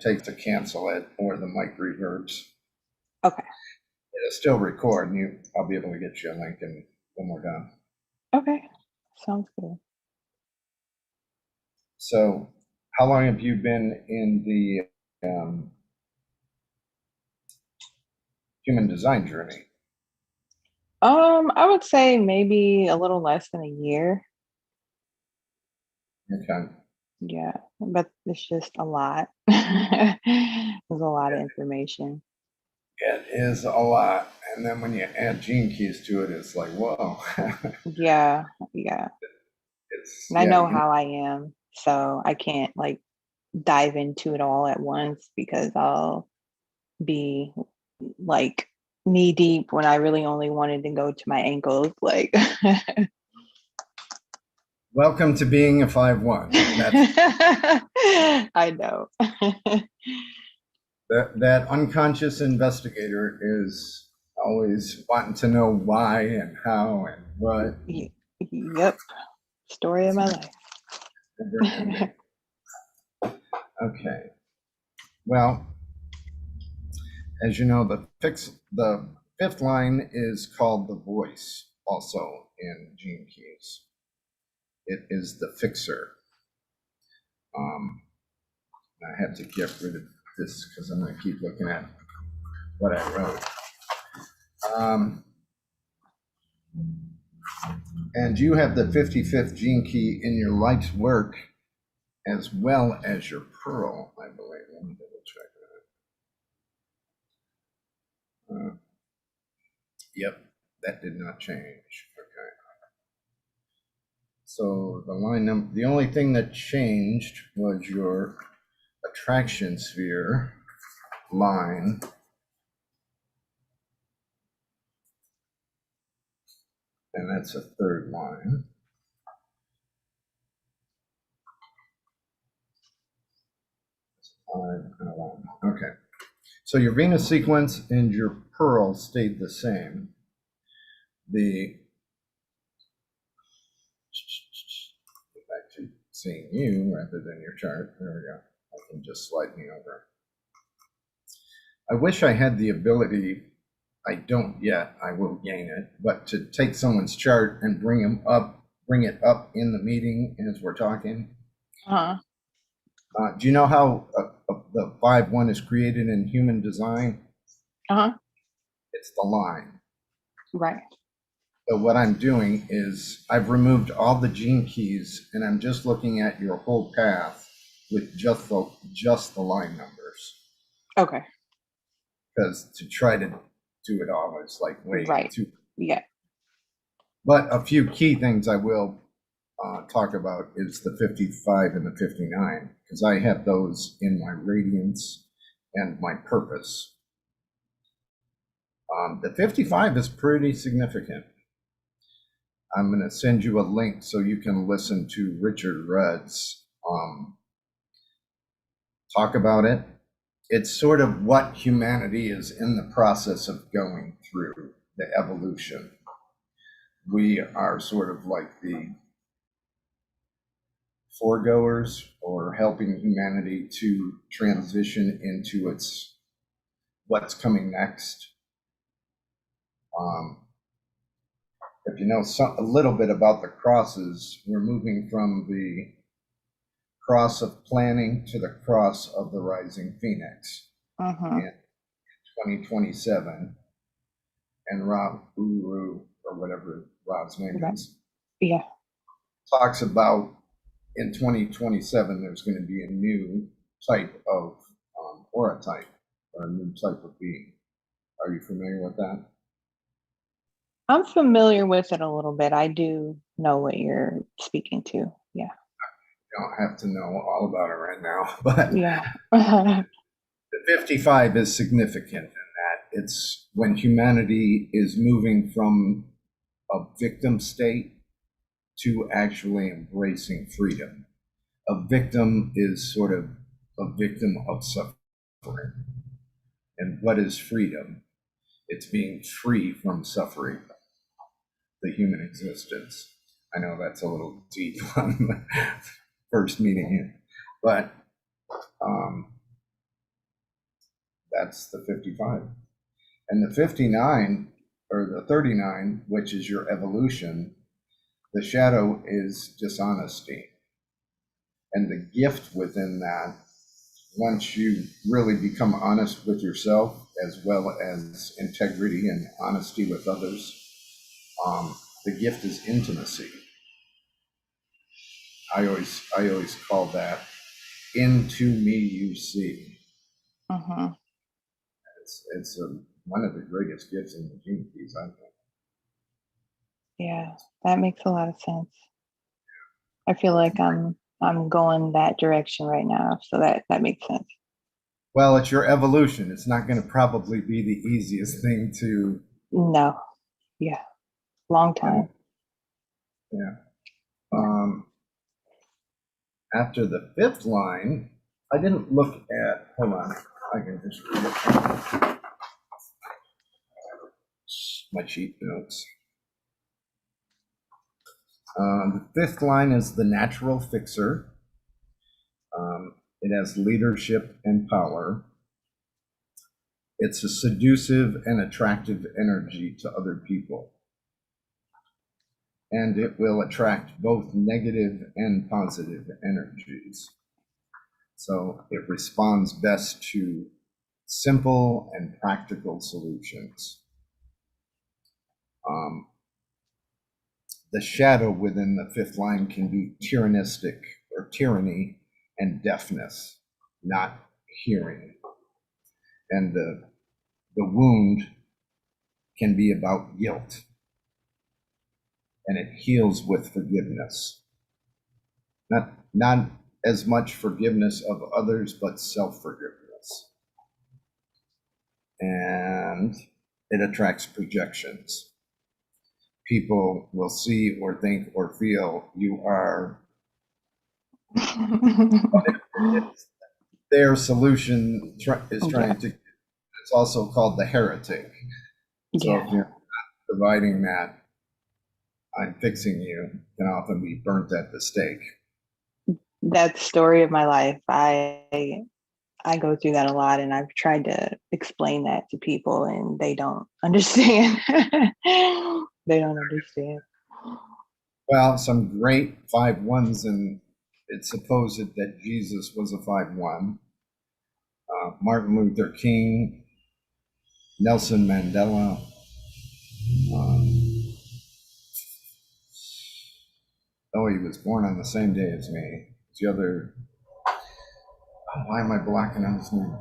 takes to cancel it or the mic reverbs. Okay. It'll still record, and I'll be able to get you a link when we're done. Okay. Sounds good. So, how long have you been in the human design journey? I would say maybe a little less than a year. Okay. Yeah, but it's just a lot. There's a lot of information. It is a lot. And then when you add gene keys to it, it's like, whoa. Yeah, yeah. And I Yeah, know how I am, so I can't like dive into it all at once because I'll be like knee deep when I really only wanted to go to my ankles. Like, welcome to being a 5-1. I know. That unconscious investigator is always wanting to know why and how and what. Yep. Story of my life. Never ending. Okay. Well, as you know, the fifth line is called the voice, also in Gene Keys. It is the fixer. I had to get rid of this because I'm going to keep looking at what I wrote. And you have the 55th gene key in your life's work as well as your pearl, I believe. Let me double check that. Yep, that did not change. Okay. So the line number, the only thing that changed was your attraction sphere line. And that's a third line. Okay. So your Venus sequence and your pearl stayed the same. Back to seeing you rather than your chart. There we go. I can just slide me over. I wish I had the ability, I don't yet, I will gain it, but to take someone's chart and bring it up in the meeting as we're talking. Do you know how the 5-1 is created in human design? It's the line. Right. So what I'm doing is I've removed all the gene keys and I'm just looking at your whole path with just the line numbers. Okay. Because to try to do it all is like way too. Yeah. But a few key things I will talk about is the 55 and the 59, because I have those in my radiance and my purpose. The 55 is pretty significant. I'm going to send you a link so you can listen to Richard Rudd's talk about it. It's sort of what humanity is in the process of going through, the evolution. We are sort of like the foregoers or helping humanity to transition into what's coming next. If you know a little bit about the crosses, we're moving from the cross of planning to the cross of the rising phoenix in 2027. And Rob Uru, or whatever Rob's name is, talks about in 2027 there's going to be a new type of aura type, or a new type of being. Are you familiar with that? I'm familiar with it a little bit. I do know what you're speaking to. Yeah. You don't have to know all about it right now, but yeah. The 55 is significant in that it's when humanity is moving from a victim state to actually embracing freedom. A victim is sort of a victim of suffering. And what is freedom? It's being free from suffering, the human existence. I know that's a little deep on the first meeting here, but That's the 55. And the 59, or the 39, which is your evolution, the shadow is dishonesty. And the gift within that, once you really become honest with yourself, as well as integrity and honesty with others, the gift is intimacy. I always call that into me you see. Mm-hmm. It's one of the greatest gifts in the gene keys, I think. Yeah, that makes a lot of sense. I feel like I'm going that direction right now, so that makes sense. Well, it's your evolution. It's not going to probably be the easiest thing to. No, yeah, long time. Yeah. Yeah. After the fifth line, I didn't look at. Hold on, I can just read it. My cheat notes. The fifth line is the natural fixer. It has leadership and power. It's a seductive and attractive energy to other people. And it will attract both negative and positive energies. So it responds best to simple and practical solutions. The shadow within the fifth line can be tyrannistic or tyranny and deafness, not hearing. And the wound can be about guilt, and it heals with forgiveness. Not as much forgiveness of others, but self-forgiveness. And it attracts projections. People will see or think or feel you are their solution is trying to. It's also called the heretic. So if you're not providing that, I'm fixing you, can often be burnt at the stake. That's the story of my life. I go through that a lot, and I've tried to explain that to people, and they don't understand. They don't understand. Well, some great 5-1s, and it's supposed that Jesus was a 5-1. Martin Luther King, Nelson Mandela, he was born on the same day as me. The other, why am I blacking on his name?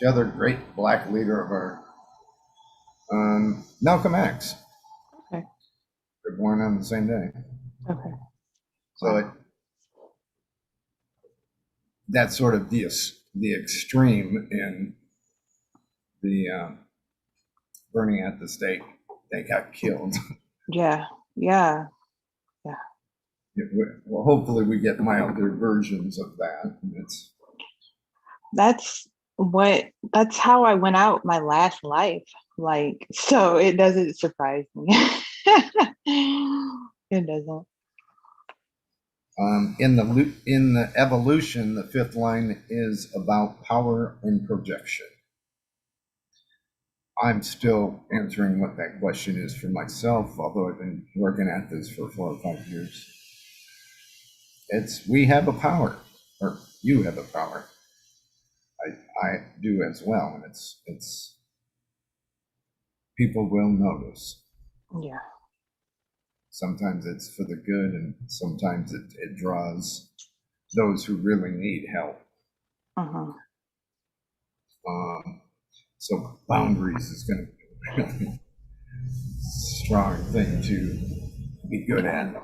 The other great black leader of our, Malcolm X. Okay. They're born on the same day. Okay. So that's sort of the extreme in the burning at the stake. They got killed. Yeah. Well, hopefully we get milder versions of that. That's how I went out my last life. Like, so it doesn't surprise me. It doesn't. In the evolution, the fifth line is about power and projection. I'm still answering what that question is for myself, although I've been working at this for 4 or 5 years. We have a power, or you have a power. I do as well, and it's people will notice. Yeah. Sometimes it's for the good, and sometimes it draws those who really need help. Uh-huh. So boundaries is going to be a really strong thing to be good at.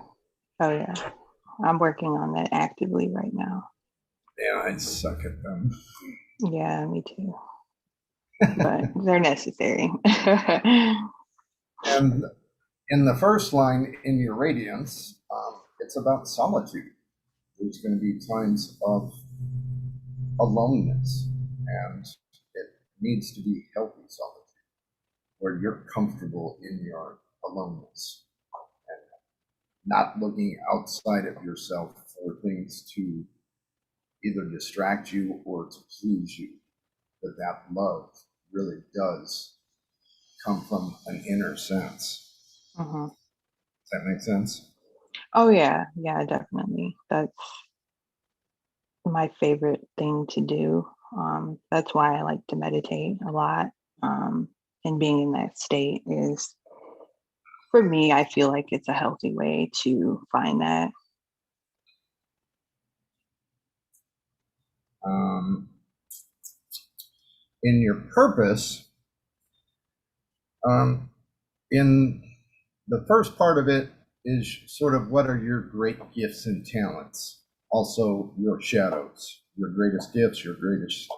Oh yeah. I'm working on that actively right now. Yeah, I suck at them. Yeah, me too. But they're necessary. And in the first line, in your radiance, it's about solitude. There's going to be times of aloneness, and it needs to be healthy solitude, where you're comfortable in your aloneness and not looking outside of yourself for things to either distract you or to please you. That love really does come from an inner sense. Mm-hmm. Does that make sense? Oh yeah, yeah, definitely. That's my favorite thing to do. That's why I like to meditate a lot. And being in that state is, for me, I feel like it's a healthy way to find that. Um, in your purpose, in the first part of it is sort of what are your great gifts and talents, also your shadows, your greatest gifts, your greatest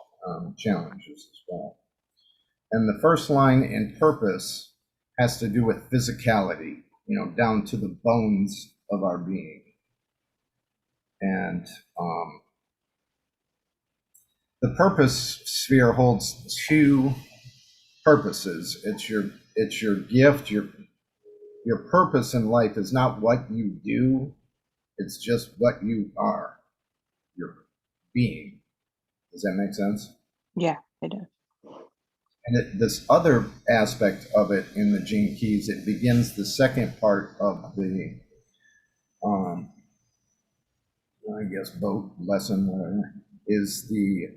challenges as well. And the first line in purpose has to do with physicality, down to the bones of our being. And the purpose sphere holds two purposes. It's your gift. Your purpose in life is not what you do, it's just what you are, your being. Does that make sense? Yeah, it does. And this other aspect of it in the Gene Keys, it begins the second part of the, um, I guess, boat lesson, whatever, is the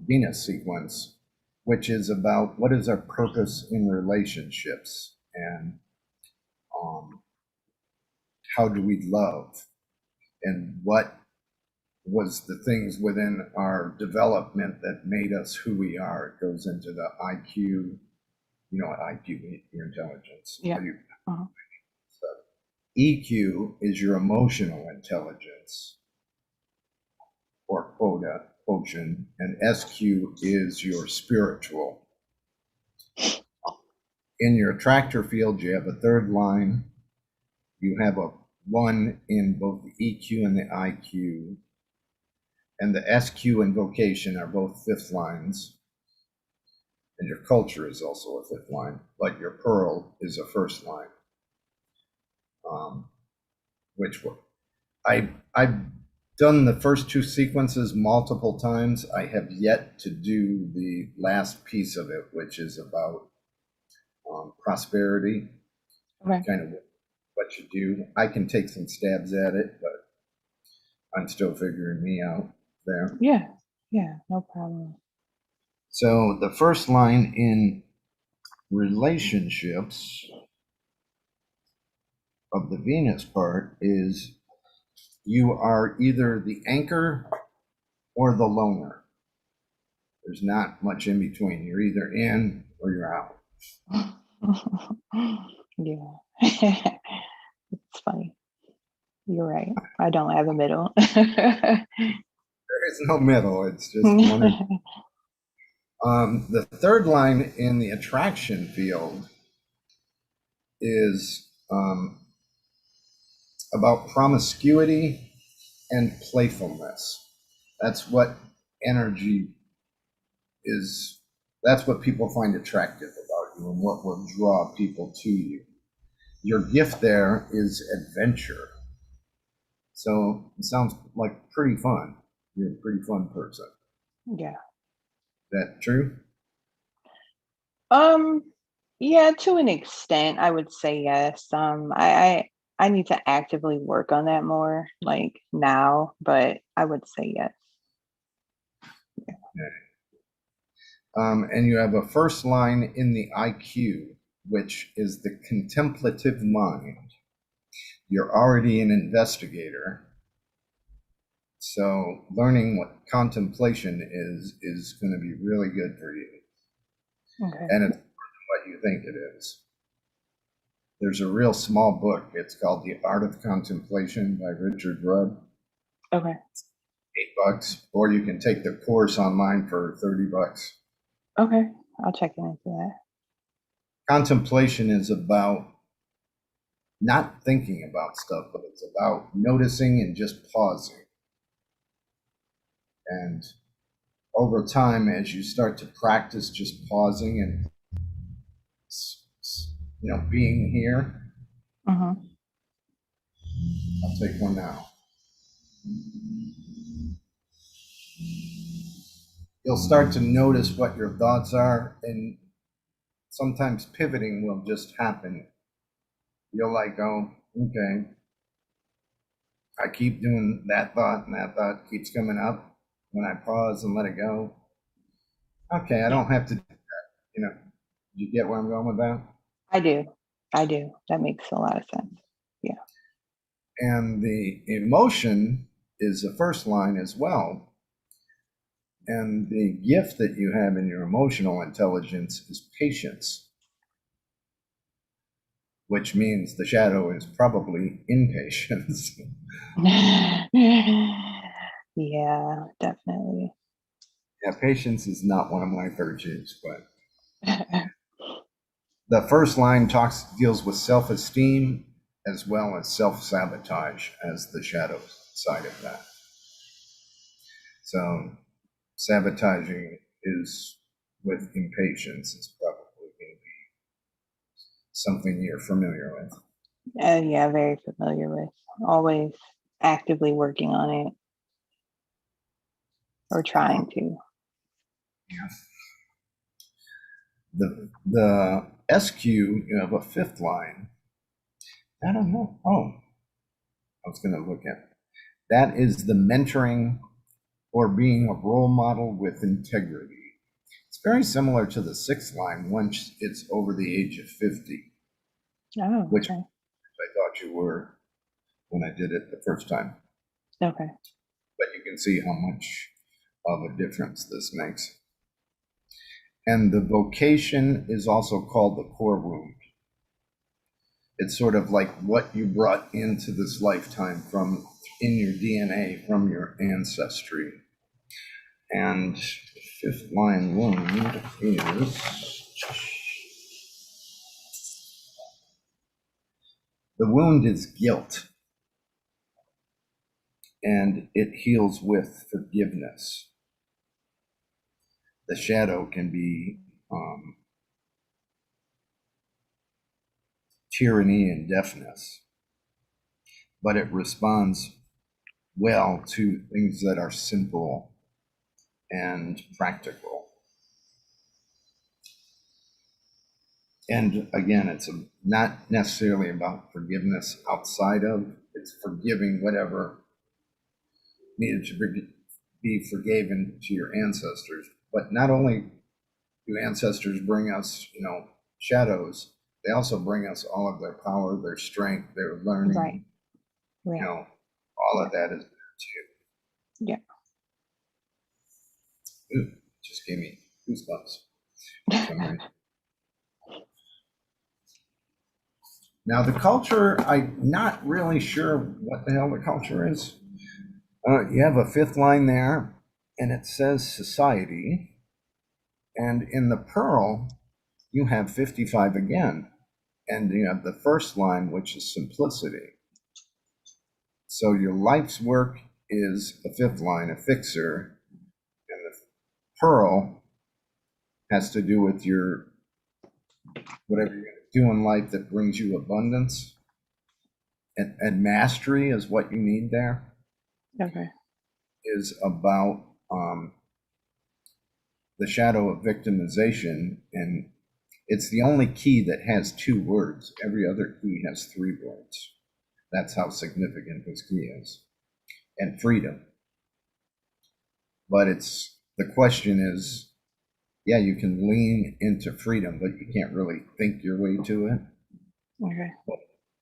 Venus sequence, which is about what is our purpose in relationships and um, how do we love and what was the things within our development that made us who we are. It goes into the IQ, IQ, your intelligence. Yeah. Uh-huh. So EQ is your emotional intelligence or quotient, and SQ is your spiritual. In your attractor field, you have a third line. You have a 1 in both the EQ and the IQ. And the SQ and vocation are both fifth lines. And your culture is also a fifth line, but your pearl is a first line. Which I've done the first two sequences multiple times. I have yet to do the last piece of it, which is about prosperity, Okay. kind of what you do. I can take some stabs at it, but I'm still figuring me out there. Yeah. Yeah. No problem. So the first line in relationships of the Venus part is you are either the anchor or the loner. There's not much in between. You're either in or you're out. Yeah. It's funny. You're right. I don't have a middle. There is no middle. It's just one or the third line in the attraction field is about promiscuity and playfulness. That's what energy is. That's what people find attractive about you and what will draw people to you. Your gift there is adventure. So it sounds like pretty fun. You're a pretty fun person. Yeah. Is that true? Um, yeah, to an extent, I would say yes. I need to actively work on that more, like now, but I would say yes. And you have a first line in the IQ, which is the contemplative mind. You're already an investigator. So learning what contemplation is going to be really good for you. Okay. And it's what you think it is. There's a real small book. It's called The Art of Contemplation by Richard Rudd. Okay. $8, or you can take the course online for $30. Okay. I'll check into that. Contemplation is about not thinking about stuff, but it's about noticing and just pausing. And over time, as you start to practice just pausing and being here, Mm-hmm. I'll take one now. you'll start to notice what your thoughts are, and sometimes pivoting will just happen. You'll like, oh, okay, I keep doing that thought, and that thought keeps coming up. When I pause and let it go, okay, I Yeah, don't have to, you get where I'm going with that? I do. I do. That makes a lot of sense. Yeah. And the emotion is the first line as well. And the gift that you have in your emotional intelligence is patience, which means the shadow is probably impatience. Yeah, definitely. Yeah, patience is not one of my virtues, but the first line deals with self-esteem as well as self-sabotage as the shadow side of that. So sabotaging is with impatience is probably going to be something you're familiar with. Yeah, very familiar with. Always actively working on it or trying to. Yeah. The SQ, you have a fifth line. I don't know. Oh, I was going to look at it. That is the mentoring or being a role model with integrity. It's very similar to the sixth line once it's over the age of 50, Oh, which okay. I thought you were when I did it the first time. Okay. But you can see how much of a difference this makes. And the vocation is also called the core wound. It's sort of like what you brought into this lifetime from in your DNA, from your ancestry. And the fifth line wound is the wound is guilt, and it heals with forgiveness. The shadow can be tyranny and deafness, but it responds well to things that are simple and practical. And again, it's not necessarily about forgiveness outside of, it's forgiving whatever needed to be forgiven to your ancestors. But not only do ancestors bring us, shadows, they also bring us all of their power, their strength, their Right. learning, Right. all Yeah. of that is there Yeah. too. Ooh, just gave me goosebumps. Now the culture, I'm not really sure what the hell the culture is. You have a fifth line there, and it says society. And in the pearl, you have 55 again. And you have the first line, which is simplicity. So your life's work is a fifth line, a fixer. And the pearl has to do with your whatever you're going to do in life that brings you abundance. And mastery is what you need there. Okay. Is about the shadow of victimization, and it's the only key that has two words. Every other key has three words. That's how significant this key is. And freedom. But the question is, yeah, you can lean into freedom, but you can't really think your way to it. Okay.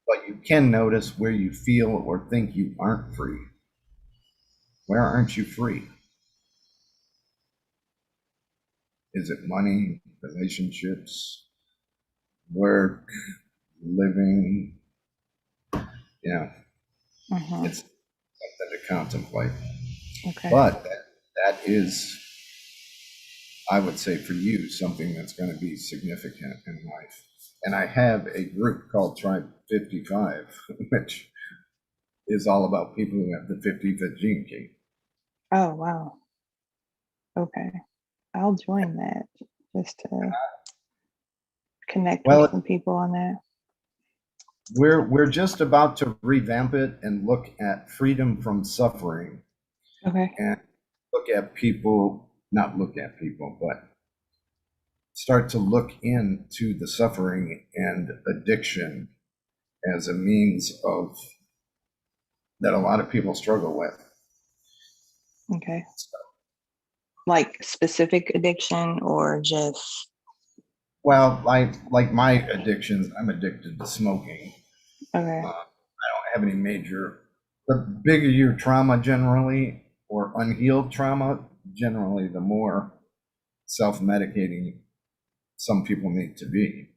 But you can notice where you feel or think you aren't free. Where aren't you free? Is it money, relationships, work, living? It's something to contemplate. Okay. But that is, I would say for you, something that's going to be significant in life. And I have a group called Tribe 55, which is all about people who have the 55th gene key. Oh, wow. Okay. I'll join that just to connect with some Well, people on that. we're just about to revamp it and look at freedom from suffering Okay. and look at people not look at people, but start to look into the suffering and addiction as a means of that a lot of people struggle with. Okay. So, Like specific addiction or just well, like my addictions, I'm addicted to smoking. okay. I don't have any major. The bigger your trauma generally, or unhealed trauma, generally, the more self-medicating some people need to be.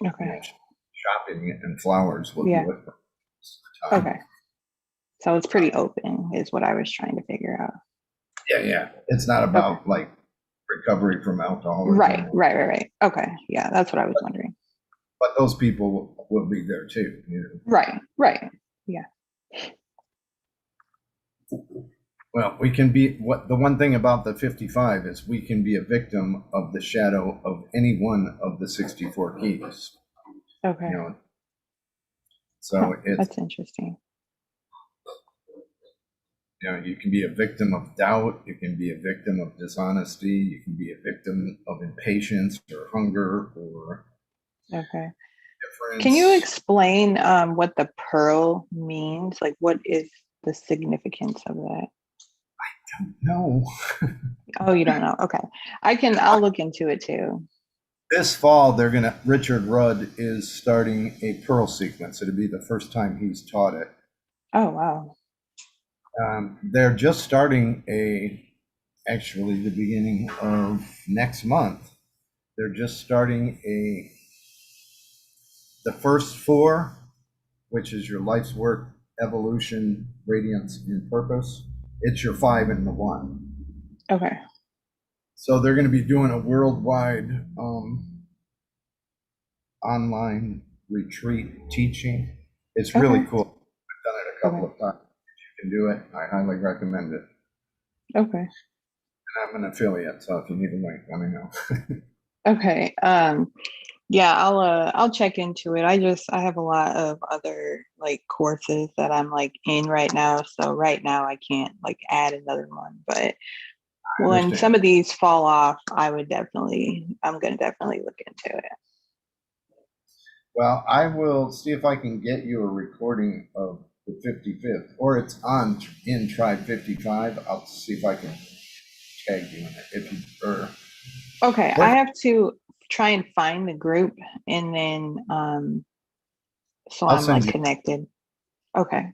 You know, Okay. shopping and flowers will Yeah. do it for time. Okay. So it's pretty open is what I was trying to figure out. Yeah, yeah. It's not Okay. about like recovery from Right, alcoholism, right, right, right. Okay. Yeah, that's what I was wondering. but those people will be there too. You know. Right, right. Yeah. Well, we can be what the one thing about the 55 is we can be a victim of the shadow of any one of the 64 keys. Okay. You know, Huh, so it's that's interesting. you can be a victim of doubt, you can be a victim of dishonesty, you can be a victim of impatience or hunger or Okay. Can you difference. explain what the pearl means? Like, what is the significance of that? No. Oh, you don't know. Okay. I'll look into it too. This fall, Richard Rudd is starting a Pearl sequence. It'll be the first time he's taught it. Oh, wow. They're just starting actually, the beginning of next month. They're just starting the first four, which is your life's work, evolution, radiance, and purpose. It's your 5 and the 1. Okay. So they're going to be doing a worldwide online retreat teaching. It's really Okay. cool. I've done it a couple Okay. of times. If you can do it, I highly recommend it. Okay. And I'm an affiliate, so if you need a link, let me know. Okay. Yeah, I'll check into it. I have a lot of other like courses that I'm like in right now. So right now I can't like add another one. But I when some understand. of these fall off, I'm gonna definitely look into it. Well, I will see if I can get you a recording of the 55th, or it's on in Tribe 55. I'll see if I can tag you in it if you prefer. Okay, Or I have to try and find the group and then so I'll I'm send like you. connected. Okay.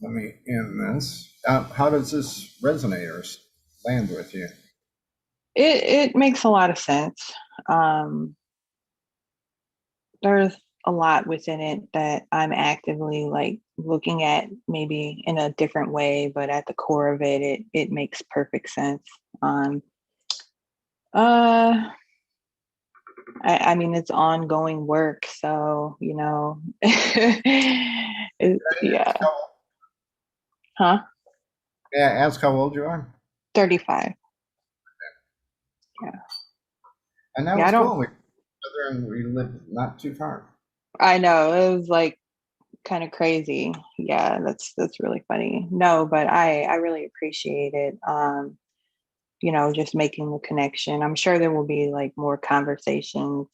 Let me end this. How does this resonate or land with you? It makes a lot of sense. Um there's a lot within it that I'm actively like looking at maybe in a different way, but at the core of it makes perfect sense. Uh I mean it's ongoing work, so yeah. Huh? Yeah, ask how old you are. 35. Yeah. And that Yeah, I was don't cool. We were together and we lived not too far. I know it was like kind of crazy. Yeah, that's really funny. No, but I really appreciate it. Just making the connection. I'm sure there will be like more conversations